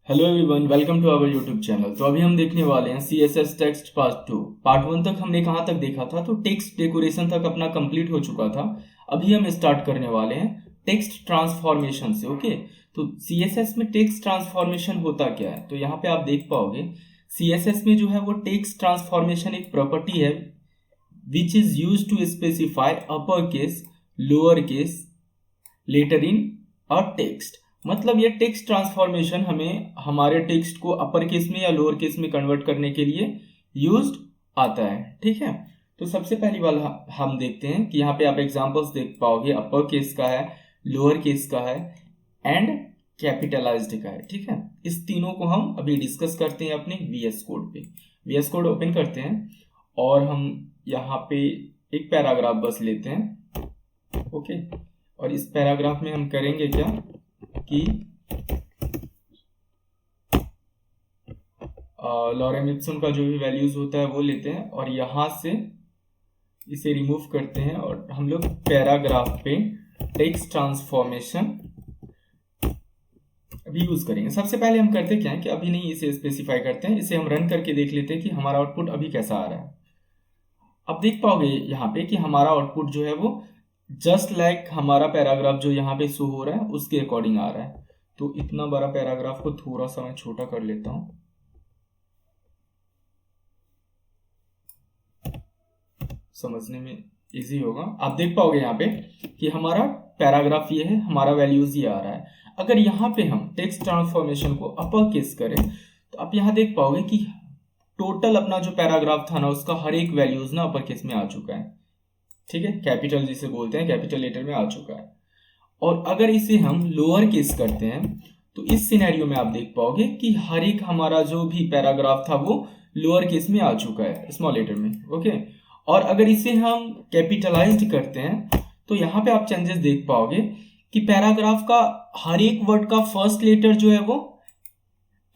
Hello everyone, welcome to our YouTube channel. तो अभी हम देखने वाले हैं CSS टेक्स्ट पार्ट 2। पार्ट 1 तक हमने कहाँ तक देखा था? तो टेक्स्ट डेकोरेशन तक अपना कंप्लीट हो चुका था। अभी हम स्टार्ट करने वाले हैं टेक्स्ट ट्रांसफॉर्मेशन से। ओके, तो CSS में टेक्स्ट ट्रांसफॉर्मेशन होता क्या है? तो यहाँ पे आप देख पाओगे CSS में जो है वो टेक्स्ट ट्रांसफॉर्मेशन एक प्रॉपर्टी है which is used to specify upper case, lower case, letter in और टेक्स्ट। मतलब ये टेक्स्ट ट्रांसफॉर्मेशन हमें हमारे टेक्स्ट को अपर केस में या लोअर केस में कन्वर्ट करने के लिए यूज्ड आता है। ठीक है, तो सबसे पहली बात हम देखते हैं कि यहाँ पे आप एग्जांपल्स देख पाओगे, अपर केस का है, लोअर केस का है एंड कैपिटलाइज्ड का है। ठीक है, इस तीनों को हम अभी डिस्कस करते हैं अपने VS कोड पे। VS कोड ओपन करते हैं और हम यहाँ पे एक पैराग्राफ बस लेते हैं। ओके, और इस पैराग्राफ में हम करेंगे क्या कि लॉरेम इप्सन का जो भी वैल्यूज होता है वो लेते हैं और यहां से इसे रिमूव करते हैं और हम लोग पैराग्राफ पे टेक्स्ट ट्रांसफॉर्मेशन अभी यूज करेंगे। सबसे पहले हम करते क्या है कि अभी नहीं इसे स्पेसिफाई करते हैं, इसे हम रन करके देख लेते हैं कि हमारा आउटपुट अभी कैसा आ रहा है। अब देख पाओगे यहाँ पे कि हमारा आउटपुट जो है वो जस्ट लाइक हमारा पैराग्राफ जो यहाँ पे शो हो रहा है उसके अकॉर्डिंग आ रहा है। तो इतना बड़ा पैराग्राफ को थोड़ा सा मैं छोटा कर लेता हूं, समझने में इजी होगा। आप देख पाओगे यहाँ पे कि हमारा पैराग्राफ ये है, हमारा वैल्यूज ये आ रहा है। अगर यहाँ पे हम टेक्स्ट ट्रांसफॉर्मेशन को अपर केस करें तो आप यहाँ देख पाओगे कि टोटल अपना जो पैराग्राफ था ना उसका हर एक वैल्यूज ना अपर केस में आ चुका है। ठीक है, कैपिटल जिसे बोलते हैं, कैपिटल लेटर में आ चुका है। और अगर इसे हम लोअर केस करते हैं तो इस सिनेरियो में आप देख पाओगे कि हर एक हमारा जो भी पैराग्राफ था वो लोअर केस में आ चुका है, स्मॉल लेटर में। ओके, और अगर इसे हम कैपिटलाइज्ड करते हैं तो यहाँ पे आप चेंजेस देख पाओगे कि पैराग्राफ का हर एक वर्ड का फर्स्ट लेटर जो है वो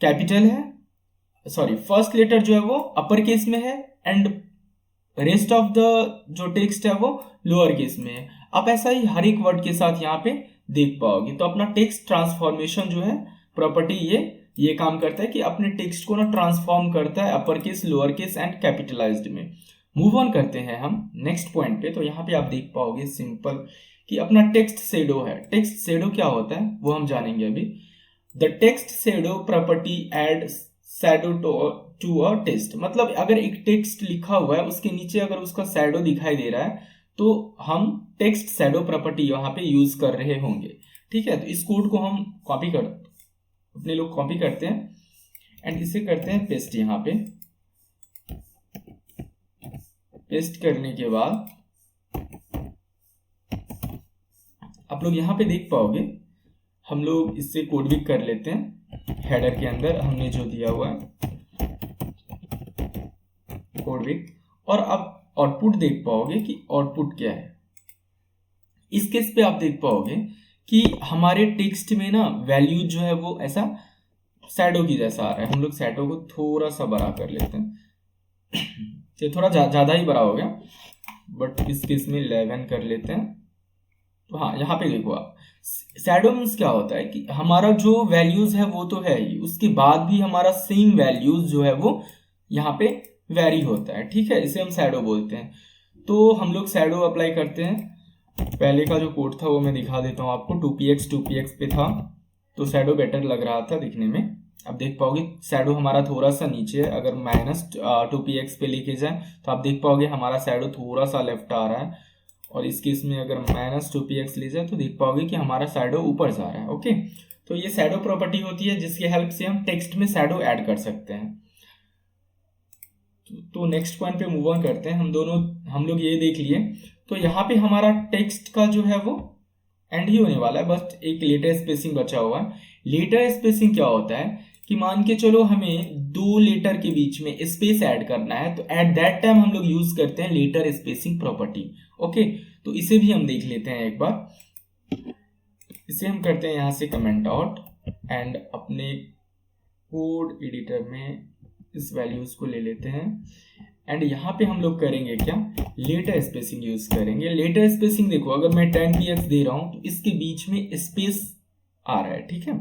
कैपिटल है, सॉरी फर्स्ट लेटर जो है वो अपर केस में है एंड रेस्ट ऑफ द जो टेक्स्ट है वो लोअर केस में है। आप ऐसा ही हर एक वर्ड के साथ यहाँ पे देख पाओगे। तो अपना टेक्स्ट ट्रांसफॉर्मेशन जो है प्रॉपर्टी ये काम करता है कि अपने टेक्स्ट को ना ट्रांसफॉर्म करता है अपर case, lower case and capitalised में। मूव ऑन करते हैं हम नेक्स्ट पॉइंट पे। तो यहाँ पे आप देख पाओगे सिंपल कि अपना टेक्स्ट शेडो है। टेक्स्ट शेडो क्या होता है वो हम जानेंगे अभी। The text shadow property add shadow to a text. मतलब अगर एक टेक्स्ट लिखा हुआ है उसके नीचे अगर उसका शैडो दिखाई दे रहा है तो हम टेक्स्ट शैडो प्रॉपर्टी यहाँ पे यूज कर रहे होंगे। ठीक है, तो इस कोड को हम अपने लोग कॉपी करते हैं एंड इसे करते हैं पेस्ट। यहाँ पे पेस्ट करने के बाद आप लोग यहाँ पे देख पाओगे हम लोग इससे कोड भी कर लेते हैं। हेडर के अंदर हमने जो दिया हुआ है कोड भी, और अब आउटपुट देख पाओगे कि आउटपुट क्या है। इस केस पे आप देख पाओगे कि हमारे टेक्स्ट में ना वैल्यू जो है वो ऐसा शैडो की जैसा आ रहा है। हम लोग शैडो को थोड़ा सा बड़ा कर लेते हैं। ये थोड़ा ज्यादा ही बड़ा हो गया, बट इस केस में 11 कर लेते हैं। तो हाँ, यहाँ पे देखो आप, शैडो मीन्स क्या होता है कि हमारा जो वैल्यूज है वो तो है ही, उसके बाद भी हमारा सेम वैल्यूज जो है वो यहाँ पे वेरी होता है। ठीक है, इसे हम शैडो बोलते हैं। तो हम लोग शैडो अप्लाई करते हैं। पहले का जो कोड था वो मैं दिखा देता हूँ आपको। 2px पे था तो शैडो बेटर लग रहा था दिखने में। अब देख पाओगे शैडो हमारा थोड़ा सा नीचे है। अगर -2px पे लेके जाए तो आप देख पाओगे हमारा शैडो थोड़ा सा लेफ्ट आ रहा है, और इस केस में अगर -2px ले जाए तो देख पाओगे कि हमारा शैडो ऊपर जा रहा है। ओके, तो ये शैडो प्रॉपर्टी होती है जिसकी हेल्प से हम टेक्स्ट में शैडो ऐड कर सकते हैं। तो नेक्स्ट पॉइंट पे मूव ऑन करते हैं। हम लोग ये देख लिए। तो यहाँ पे हमारा टेक्स्ट का जो है वो एंड ही होने वाला है, बस एक लेटर स्पेसिंग बचा हुआ है। लेटर स्पेसिंग क्या होता है कि मान के चलो हमें दो लेटर के बीच में स्पेस ऐड करना है, तो एट दैट टाइम हम लोग यूज करते हैं लेटर स्पेसिंग प्रॉपर्टी। ओके, तो इसे भी हम देख लेते हैं एक बार। इसे हम करते हैं यहाँ से कमेंट आउट एंड अपने कोड एडिटर में इस वैल्यूज को ले लेते हैं एंड यहाँ पे हम लोग करेंगे क्या, लेटर स्पेसिंग यूज करेंगे। लेटर स्पेसिंग देखो, अगर मैं 10px दे रहा हूं तो इसके बीच में स्पेस आ रहा है। ठीक है,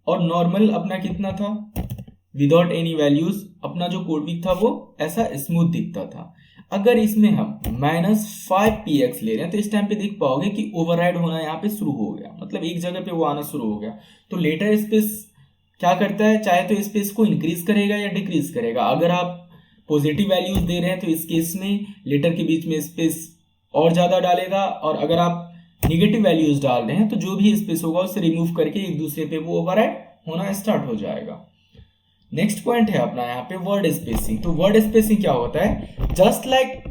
और नॉर्मल अपना कितना था, विदाउट एनी वैल्यूज अपना जो कोडविक था वो ऐसा स्मूथ दिखता था। अगर इसमें हम -5px ले रहे हैं तो इस टाइम पे देख पाओगे कि ओवरराइड होना यहाँ पे शुरू हो गया, मतलब एक जगह पे वो आना शुरू हो गया। तो लेटर स्पेस क्या करता है, चाहे तो स्पेस को इंक्रीज करेगा या डिक्रीज करेगा। अगर आप पॉजिटिव वैल्यूज दे रहे हैं तो इस केस में लेटर के बीच में स्पेस और ज्यादा डालेगा, और अगर आप निगेटिव वैल्यूज डाल रहे हैं तो जो भी स्पेस होगा उसे रिमूव करके एक दूसरे पे वो ओवरराइड होना स्टार्ट हो जाएगा। नेक्स्ट पॉइंट है अपना यहाँ पे वर्ड स्पेसिंग। तो वर्ड स्पेसिंग क्या होता है, जस्ट लाइक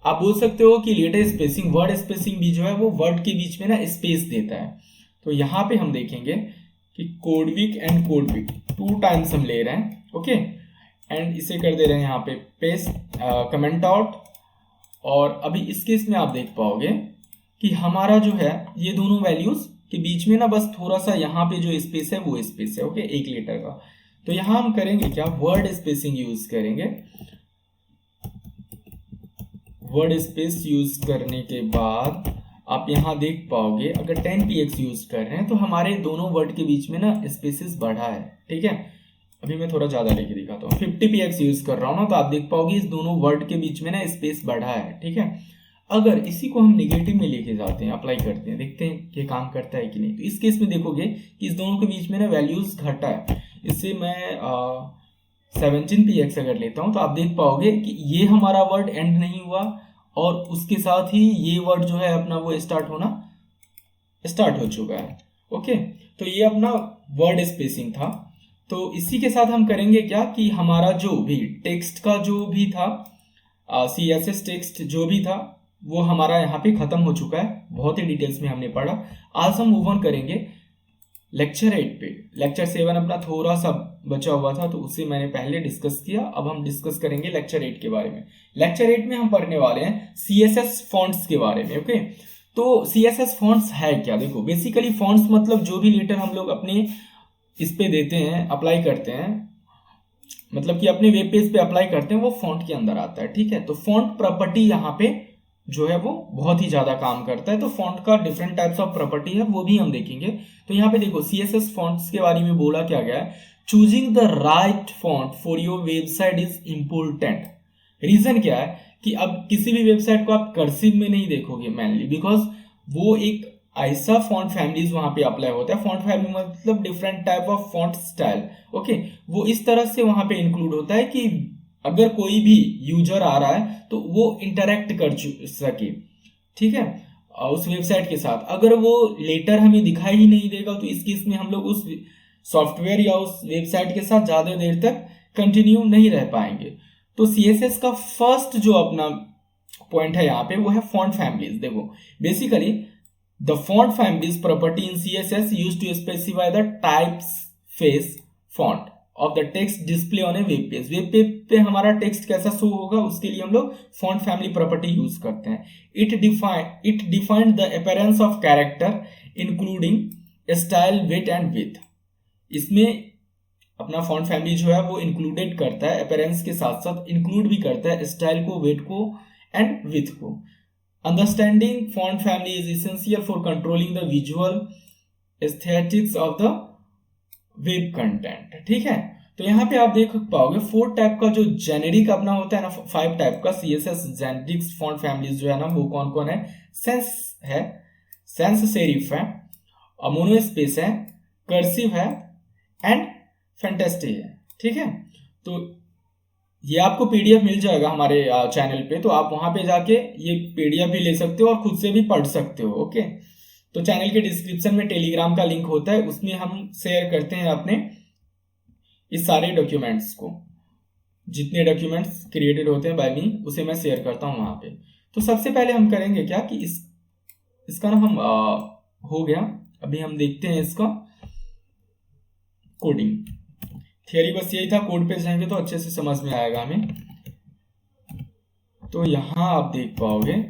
आप बोल सकते हो कि लेटर स्पेसिंग, वर्ड स्पेसिंग भी जो है वो वर्ड के बीच में ना स्पेस देता है। तो यहाँ पे हम देखेंगे कि कोडविक एंड कोडविक 2 टाइम्स हम ले रहे हैं, ओके, एंड इसे कर दे रहे हैं यहाँ पे पेस्ट कमेंट आउट। और अभी इस केस में आप देख पाओगे कि हमारा जो है ये दोनों वैल्यूज के बीच में ना बस थोड़ा सा यहाँ पे जो स्पेस है वो स्पेस है, ओके, एक लेटर का। तो यहां हम करेंगे क्या, वर्ड स्पेसिंग यूज करेंगे। वर्ड स्पेस यूज करने के बाद आप यहां देख पाओगे अगर 10px यूज कर रहे हैं तो हमारे दोनों वर्ड के बीच में ना स्पेसेस बढ़ा है, ठीक है। अभी मैं थोड़ा ज्यादा लेके दिखाता हूँ, 50px यूज कर रहा हूं ना तो आप देख पाओगे इस दोनों वर्ड के बीच में ना स्पेस बढ़ा है, ठीक है। अगर इसी को हम निगेटिव में लेके जाते हैं, अप्लाई करते हैं, देखते हैं कि काम करता है कि नहीं। तो इस केस में देखोगे कि इस दोनों के बीच में ना वैल्यूज घटा है। इससे मैं 17px अगर लेता हूं तो आप देख पाओगे कि ये हमारा वर्ड एंड नहीं हुआ और उसके साथ ही ये वर्ड जो है अपना वो स्टार्ट होना स्टार्ट हो चुका है, ओके। तो ये अपना वर्ड स्पेसिंग था। तो इसी के साथ हम करेंगे क्या कि हमारा जो भी टेक्स्ट का जो भी था, CSS टेक्स्ट जो भी था वो हमारा यहाँ पे खत्म हो चुका है, बहुत ही डिटेल्स में हमने पढ़ा। आज हम मूव ऑन करेंगे लेक्चर 8 पे। लेक्चर 7 अपना थोड़ा सा बचा हुआ था तो उसे मैंने पहले डिस्कस किया, अब हम डिस्कस करेंगे लेक्चर 8 के बारे में। लेक्चर 8 में हम पढ़ने वाले हैं CSS फॉन्ट्स के बारे में, ओके। तो CSS फॉन्ट्स है क्या, देखो बेसिकली फॉन्ट्स मतलब जो भी लेटर हम लोग अपने इस पे देते हैं, अप्लाई करते हैं, मतलब कि अपने वेब पेज पे अप्लाई करते हैं, वो फॉन्ट के अंदर आता है, ठीक है। तो फॉन्ट प्रॉपर्टी यहाँ पे जो है वो बहुत ही ज्यादा काम करता है। तो फॉन्ट का डिफरेंट टाइप्स ऑफ प्रॉपर्टी है वो भी हम देखेंगे। तो यहाँ पे देखो CSS फॉन्ट्स के बारे में बोला क्या गया है, choosing the right font for your website is important. Reason क्या है कि अब किसी भी वेबसाइट को आप कर्सिव में नहीं देखोगे मेनली, बिकॉज वो एक ऐसा फॉन्ट फैमिलीज वहां पे अप्लाई होता है। फॉन्ट फैमिली मतलब different type of font style, okay. वो इस तरह से वहां पे इंक्लूड होता है कि अगर कोई भी यूजर आ रहा है तो वो इंटरेक्ट कर सके, ठीक है, उस वेबसाइट के साथ। अगर वो लेटर हमें दिखाई ही नहीं देगा तो इस केस में हम लोग उस सॉफ्टवेयर या उस वेबसाइट के साथ ज्यादा देर तक कंटिन्यू नहीं रह पाएंगे। तो CSS का फर्स्ट जो अपना पॉइंट है यहाँ पे वो है फॉन्ट फैमिलीज। देखो basically the font families property in CSS used to specify the types face font of the text display on a web page. Web page पे हमारा टेक्स्ट कैसा शो होगा उसके लिए हम लोग फॉन्ट फैमिली प्रॉपर्टी यूज करते हैं। It defined the appearance of character including style, weight and width. इसमें अपना फॉन्ट फैमिली जो है वो इंक्लूडेड करता है, अपीयरेंस के साथ साथ इंक्लूड भी करता है स्टाइल को, वेट को एंड विड्थ को। Understanding font family is essential for controlling the visual aesthetics of the web content, ठीक है। तो यहाँ पे आप देख पाओगे 4 टाइप का जो जेनेरिक अपना होता है ना, 5 टाइप का CSS जेनेरिक फॉन्ट फैमिलीज जो है ना वो कौन कौन है, सेंस है, सेंस सेरिफ है, मोनोस्पेस है, कर्सिव है एंड फैंटेस्टी है, ठीक है। तो ये आपको PDF मिल जाएगा हमारे चैनल पे, तो आप वहां पे जाके ये PDF भी ले सकते हो और खुद से भी पढ़ सकते हो, ओके। तो चैनल के डिस्क्रिप्शन में टेलीग्राम का लिंक होता है, उसमें हम शेयर करते हैं अपने इस सारे डॉक्यूमेंट्स को, जितने डॉक्यूमेंट्स क्रिएटेड होते हैं बाय मी उसे मैं शेयर करता हूं वहां पे। तो सबसे पहले हम करेंगे क्या कि इसका ना हम हो गया, अभी हम देखते हैं इसका कोडिंग। थियरी बस यही था, कोड पे जाएंगे तो अच्छे से समझ में आएगा हमें। तो यहां आप देख पाओगे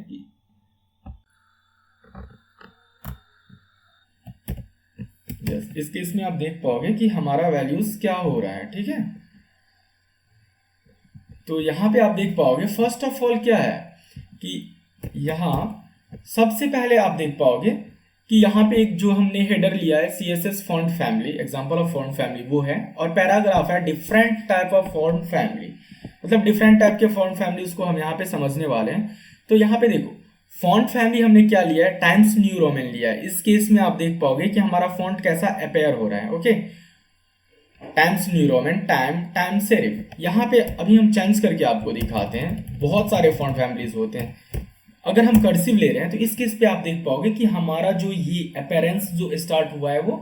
इस केस में आप देख पाओगे कि हमारा वैल्यूज क्या हो रहा है, ठीक है। तो यहां पे आप देख पाओगे फर्स्ट ऑफ ऑल क्या है कि यहां सबसे पहले आप देख पाओगे कि यहाँ पे एक जो हमने हेडर लिया है CSS font family, example of font family वो है, और पैराग्राफ है different type of font family, मतलब डिफरेंट टाइप के फॉन्ट फैमिली उसको हम यहाँ पे समझने वाले हैं। तो यहाँ पे देखो फॉन्ट फैमिली हमने क्या लिया है, टाइम्स न्यू रोमन लिया है। इस केस में आप देख पाओगे कि हमारा फॉन्ट कैसा अपेयर हो रहा है। Okay, times new Roman, time serif. यहाँ पे अभी हम चेंज करके आपको दिखाते हैं, बहुत सारे फॉन्ट फैमिलीज होते हैं। अगर हम कर्सिव ले रहे हैं तो इस केस पे आप देख पाओगे कि हमारा जो ये अपीयरेंस जो स्टार्ट हुआ है वो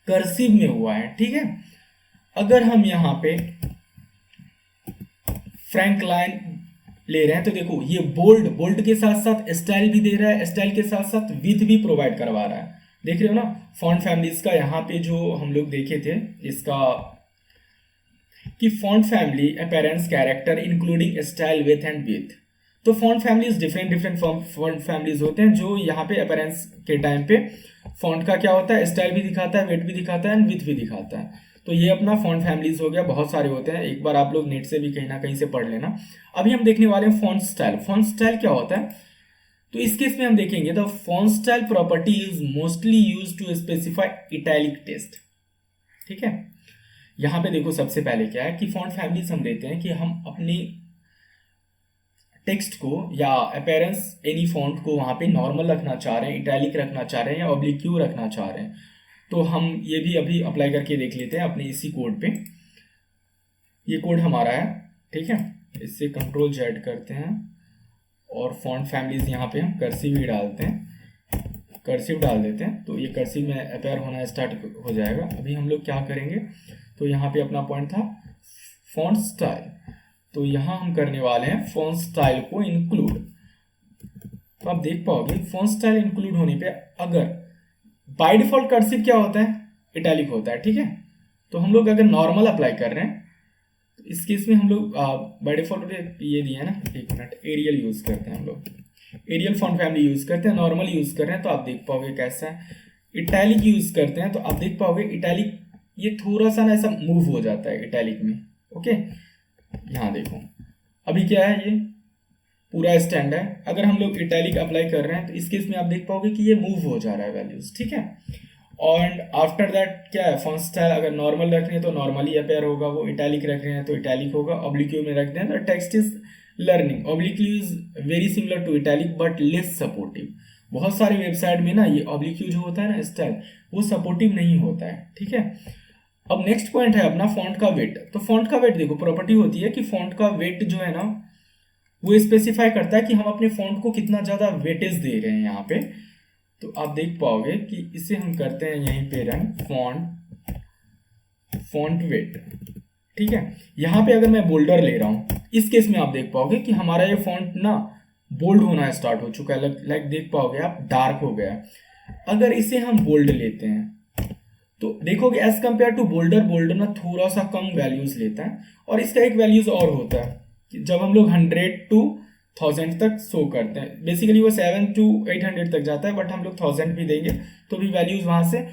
कर्सिव में हुआ है। ठीक है, अगर हम यहाँ पे फ्रैंक लाइन ले रहे हैं तो देखो ये बोल्ड के साथ साथ स्टाइल भी दे रहा है, स्टाइल के साथ साथ विथ भी प्रोवाइड करवा रहा है। देख रहे हो ना फॉन्ट फैमिलीज का, यहाँ पे जो हम लोग देखे थे इसका कि font family appearance character including style with and with. तो font families different font families होते हैं जो यहाँ पे अपीयरेंस के टाइम पे फॉन्ट का क्या होता है, स्टाइल भी दिखाता है, वेट भी दिखाता है एंड विथ भी दिखाता है। तो ये अपना फॉन्ट फैमिलीज हो गया, बहुत सारे होते हैं, एक बार आप लोग नेट से भी कहीं ना कहीं से पढ़ लेना। अभी हम देखने वाले हैं फॉन्ट स्टाइल। फॉन्ट स्टाइल क्या होता है, तो इस केस में हम देखेंगे the font style property is mostly use to specify italic text. ठीक है, यहाँ पे देखो सबसे पहले क्या है कि फॉन्ट फैमिलीज हम देते हैं कि हम अपनी टेक्स्ट को या अपीयरेंस एनी फॉन्ट को वहां पे नॉर्मल रखना चाह रहे हैं, इटैलिक रखना चाह रहे हैं या ऑब्लिक्यू रखना चाह रहे हैं। तो हम ये भी अभी अप्लाई करके देख लेते हैं अपने इसी कोड पे। ये कोड हमारा है, ठीक है, इससे कंट्रोल जेड करते हैं और फॉन्ट फैमिलीज यहाँ पे हम कर्सिव ही डालते हैं, कर्सिव डाल देते हैं तो ये कर्सिव में अपेयर होना स्टार्ट हो जाएगा। अभी हम लोग क्या करेंगे, तो यहाँ पे अपना पॉइंट था फॉन्ट स्टाइल, तो यहाँ हम करने वाले हैं फॉन्ट स्टाइल को इंक्लूड। तो आप देख पाओगे फॉन्ट स्टाइल इंक्लूड होने पे अगर बाय डिफॉल्ट कर्सिव क्या होता है, इटैलिक होता है। ठीक है, तो हम लोग अगर नॉर्मल अप्लाई कर रहे हैं तो इस केस में हम लोग बाय डिफॉल्ट ये दिया है ना, एक मिनट, एरियल यूज करते हैं हम लोग, एरियल फॉन्ट फैमिली यूज करते हैं। नॉर्मल यूज कर रहे हैं तो आप देख पाओगे कैसा है। इटैलिक यूज करते हैं तो आप देख पाओगे इटैलिक ये थोड़ा सा ना ऐसा मूव हो जाता है इटैलिक में। ओके, यहाँ देखो अभी क्या है, ये पूरा स्टैंड है। अगर हम लोग इटैलिक अप्लाई कर रहे हैं तो इस केस में आप देख पाओगे कि ये मूव हो जा रहा है वैल्यूज। ठीक है, और आफ्टर दैट क्या है, फॉन्ट स्टाइल अगर नॉर्मल रख रहे हैं तो नॉर्मली अपेयर होगा, वो इटैलिक रख रहे हैं तो इटैलिक होगा, ऑब्लिक्यू में रख दें तो text is leaning. Oblique is very similar to italic but less supportive. बहुत सारे वेबसाइट में ना ये ऑब्लिक्यू जो होता है ना स्टाइल, वो सपोर्टिव नहीं होता है। ठीक है, अब नेक्स्ट पॉइंट है अपना फॉन्ट का वेट। तो फॉन्ट का वेट देखो प्रॉपर्टी होती है कि फॉन्ट का वेट जो है ना वो स्पेसिफाई करता है कि हम अपने फॉन्ट को कितना ज्यादा वेटेज दे रहे हैं यहाँ पे। तो आप देख पाओगे कि इसे हम करते हैं यहीं पे रन फॉन्ट वेट। ठीक है, यहाँ पे अगर मैं बोल्डर ले रहा हूँ इस केस में आप देख पाओगे कि हमारा ये फॉन्ट ना बोल्ड होना स्टार्ट हो चुका है, लाइक देख पाओगे आप डार्क हो गया। अगर इसे हम बोल्ड लेते हैं तो देखोगे एज कंपेयर टू बोल्डर ना थोड़ा सा कम वैल्यूज लेता है। और इसका एक वैल्यूज और होता है कि जब हम लोग 100 to 1000 तक शो करते हैं, बेसिकली वो 7 to 800 तक जाता है, बट हम लोग 1000 भी देंगे तो भी वैल्यूज वहां से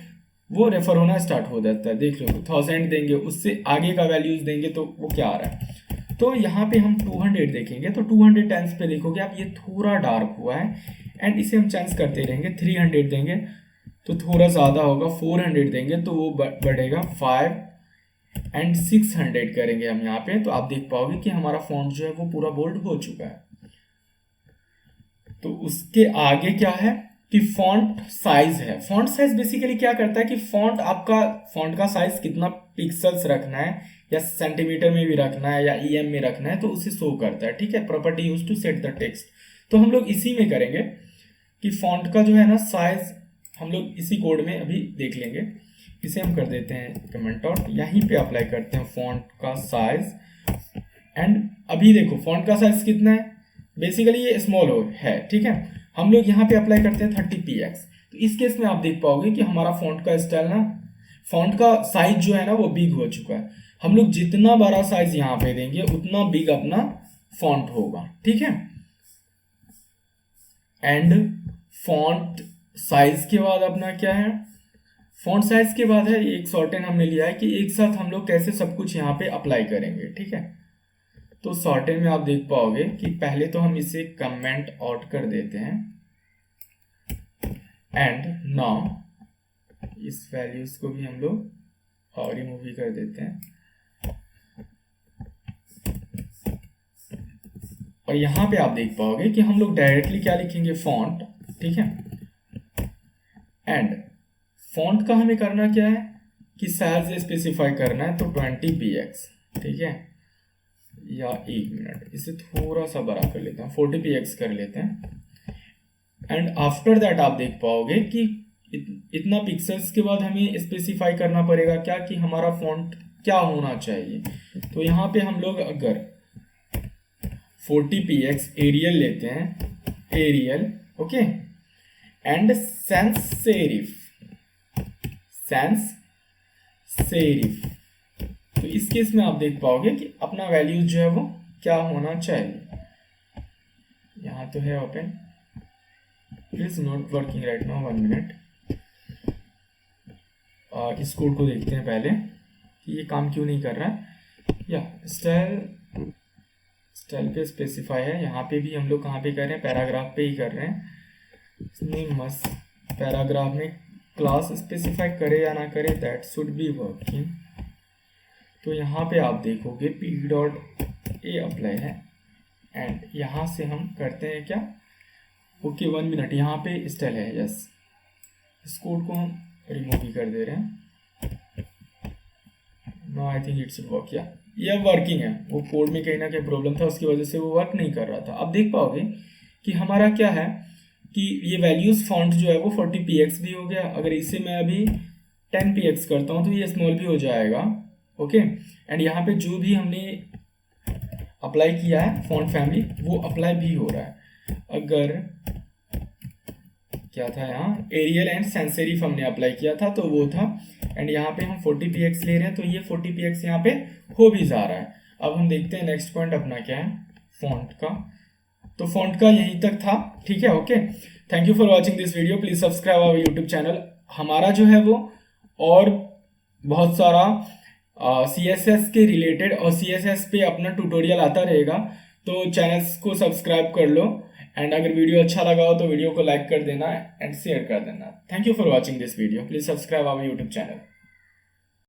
वो रेफर होना स्टार्ट हो जाता है। देख लो 1000 देंगे, उससे आगे का वैल्यूज देंगे तो वो क्या आ रहा है। तो यहाँ पे हम 200 देखेंगे तो 200 टाइम्स पे देखोगे आप ये थोड़ा डार्क हुआ है, एंड इसे हम चेंज करते रहेंगे। 300 देंगे तो थोड़ा ज़्यादा होगा, 400 देंगे तो वो बढ़ेगा 5 एंड 600 करेंगे हम यहाँ पे, तो आप देख पाओगे कि हमारा फॉन्ट जो है वो पूरा बोल्ड हो चुका है। तो उसके आगे क्या है कि फॉन्ट साइज है। फॉन्ट साइज बेसिकली क्या करता है कि फॉन्ट का साइज कितना पिक्सल्स रखना है या सेंटीमीटर में भी रखना है या EM में रखना है तो उसे शो करता है। ठीक है, property use to set the text. तो हम लोग इसी में करेंगे कि फॉन्ट का जो है ना साइज हम लोग इसी कोड में अभी देख लेंगे। इसे हम कर देते हैं कमेंट आउट, यहीं पे अप्लाई करते हैं फॉन्ट का साइज। एंड अभी देखो फॉन्ट का साइज कितना है, बेसिकली ये स्मॉल है। ठीक है, हम लोग यहाँ पे अप्लाई करते हैं 30px। तो इस केस में आप देख पाओगे कि हमारा फॉन्ट का स्टाइल ना, फॉन्ट का साइज जो है ना वो बिग हो चुका है। हम लोग जितना बड़ा साइज यहाँ पे देंगे उतना बिग अपना फॉन्ट होगा। ठीक है, एंड फॉन्ट साइज के बाद अपना क्या है, फॉन्ट साइज के बाद है एक शॉर्टेन हमने लिया है कि एक साथ हम लोग कैसे सब कुछ यहाँ पे अप्लाई करेंगे। ठीक है, तो शॉर्टेन में आप देख पाओगे कि पहले तो हम इसे कमेंट आउट कर देते हैं। एंड नाउ इस वैल्यूज को भी हम लोग रिमूव ही कर देते हैं। और यहाँ पे आप देख पाओगे कि हम लोग डायरेक्टली क्या लिखेंगे, फॉन्ट, ठीक है। एंड फॉन्ट का हमें करना क्या है कि साइज स्पेसिफाई करना है, तो 20px, ठीक है, या 1 मिनट इसे थोड़ा सा बड़ा कर लेते हैं, 40px कर लेते हैं। एंड आफ्टर दैट आप देख पाओगे कि इतना पिक्सल्स के बाद हमें स्पेसिफाई करना पड़ेगा क्या, कि हमारा फॉन्ट क्या होना चाहिए। तो यहाँ पे हम लोग अगर 40px एरियल लेते हैं, arial, okay, and sans serif, तो इस केस में आप देख पाओगे कि अपना वैल्यू जो है वो क्या होना चाहिए। यहाँ तो है open, is not working right now, 1 minute. इस कोड को देखते हैं पहले कि ये काम क्यों नहीं कर रहा है। या स्टाइल पे स्पेसिफाई है, यहाँ पे भी हम लोग कहाँ पे कर रहे हैं, पैराग्राफ पे ही कर रहे हैं। इसमें मस्त पैराग्राफ में क्लास स्पेसिफाई करे या ना करे, दैट शुड बी वर्किंग। तो यहाँ पे आप देखोगे p.a अप्लाई है, एंड यहाँ से हम करते हैं क्या, ओके 1 मिनट, यहाँ पे स्टाइल है, यस, इस कोड को हम रिमूव ही कर दे रहे हैं। No I think it's work, या ये वर्किंग है। वो कोड में कहीं ना कहीं प्रॉब्लम था, उसकी वजह से वो वर्क नहीं कर रहा था। अब देख पाओगे कि हमारा क्या है कि ये वैल्यूज फॉन्ट जो है वो 40px भी हो गया। अगर इसे मैं अभी 10px करता हूँ तो ये स्मॉल भी हो जाएगा, ओके। एंड यहाँ पे जो भी हमने अप्लाई किया है फॉन्ट फैमिली, वो अप्लाई भी हो रहा है। अगर क्या था यहाँ, एरियल एंड सैंस सेरिफ हमने अप्लाई किया था, तो वो था। एंड यहाँ पे हम 40px ले रहे हैं, तो ये 40px यहाँ पे हो भी जा रहा है। अब हम देखते हैं नेक्स्ट पॉइंट अपना क्या है, फॉन्ट का। तो फॉन्ट का यहीं तक था, ठीक है, okay. Thank you for watching this video, please subscribe our YouTube channel. हमारा जो है वो और बहुत सारा CSS के रिलेटेड और CSS पे अपना ट्यूटोरियल आता रहेगा, तो चैनल्स को सब्सक्राइब कर लो। एंड अगर वीडियो अच्छा लगा हो तो वीडियो को लाइक कर देना एंड शेयर कर देना। Thank you for watching this video, please subscribe our YouTube channel.